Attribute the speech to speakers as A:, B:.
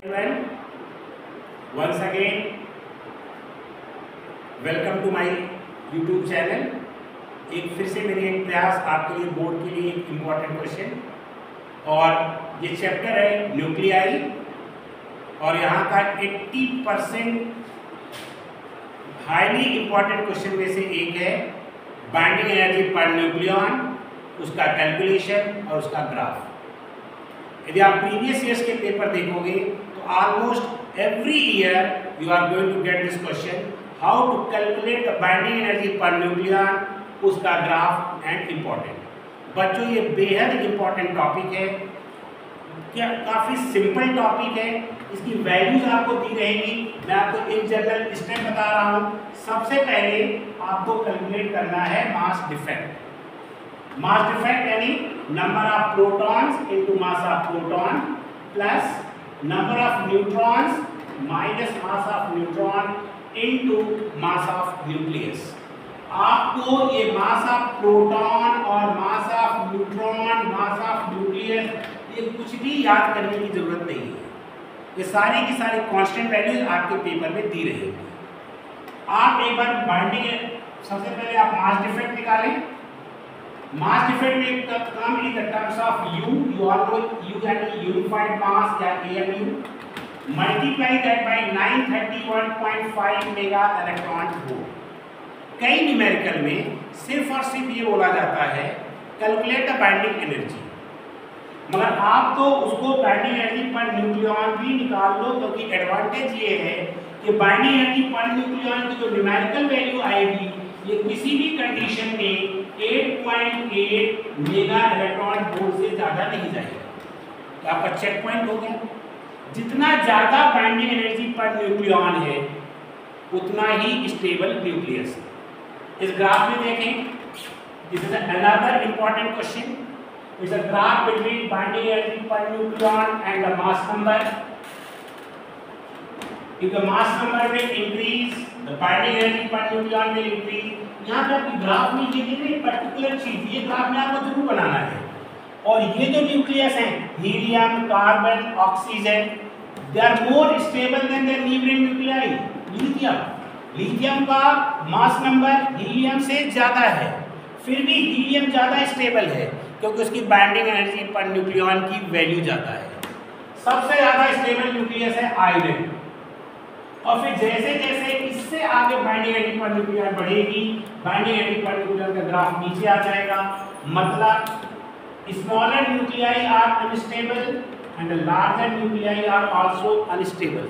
A: everyone, once again welcome to my YouTube channel. एक फिर से मेरी एक प्रयास आपके लिए बोर्ड के लिए एक इम्पॉर्टेंट क्वेश्चन, और ये चैप्टर है न्यूक्लियाई, और यहाँ का 80% हाईली इम्पॉर्टेंट क्वेश्चन में से एक है बाइंडिंग एनर्जी पर न्यूक्लियॉन, उसका कैलकुलेशन और उसका ग्राफ। यदि आप प्रीवियस ईयर्स के पेपर देखोगे तो almost every year you are going to get this question, how to calculate the binding energy per nucleon, उसका ग्राफ एंड इम्पॉर्टेंट। बच्चों ये बेहद इम्पॉर्टेंट टॉपिक है, क्या काफ़ी सिंपल टॉपिक है। इसकी वैल्यूज आपको दी रहेगी, मैं आपको इन जनरल स्टेप बता रहा हूँ। सबसे पहले आपको कैलकुलेट करना है मास डिफेक्ट। मास डिफेक्ट यानी number of protons into mass of proton plus number of neutrons minus mass of neutron into mass of nucleus. आपको ये मास ऑफ प्रोटॉन और mass of neutron, mass of nucleus, ये कुछ भी याद करने की जरूरत नहीं है। ये सारी की सारी कांस्टेंट वैल्यूज आपके पेपर में दी रहेगी। आप एक बार बाइंडिंग, सबसे पहले आप मास डिफेक्ट निकालें। मास डिफेक्ट में come in the terms of u all know u यानी यूनिफाइड मास या AMU, multiply that by 931.5 mega electron volt. कई न्यूमेरिकल में सिर्फ और सिर्फ ये बोला जाता है कैलकुलेट द बाइंडिंग एनर्जी, मगर आप तो उसको बाइंडिंग एनर्जी पर न्यूक्लियॉन भी निकाल लो, क्योंकि एडवांटेज ये है कि बाइंडिंग एनर्जी पर न्यूक्लियॉन की जो न्यूमेरिकल वैल्यू आएगी ये किसी भी कंडीशन में 8.8 मेगा इलेक्ट्रॉन वोल्ट से ज़्यादा नहीं जाएगा। तो आपका चेक पॉइंट हो गया। जितना ज़्यादा बाइंडिंग एनर्जी पर न्यूक्लियॉन है उतना ही स्टेबल न्यूक्लियस है। इस ग्राफ में देखें, this is another important question. It's a graph between binding energy per nucleon and the mass number. If the mass number will increase, the binding energy per nucleon will increase. यहाँ पे आपकी graph में ये देखिए एक particular चीज, ये graph में आपको जरूर बनाना है। और ये जो न्यूक्लियस हैं, helium, carbon, oxygen, they are more stable than the neighbouring nuclei. Lithium का मास नंबर हीलियम से ज्यादा है, फिर भी हीलियम ज्यादा स्टेबल है क्योंकि उसकी बाइंडिंग एनर्जी पर न्यूक्लियॉन की वैल्यू ज्यादा है। सबसे ज्यादा स्टेबल न्यूक्लियस है आयरन। और फिर जैसे जैसे इससे आगे बाइंडिंग एनर्जी पर न्यूक्लियॉन बढ़ेगी, बाइंडिंग एनर्जी पर न्यूक्लियॉन का ग्राफ नीचे आ जाएगा। मतलब smaller nuclei are unstable and larger nuclei are also unstable.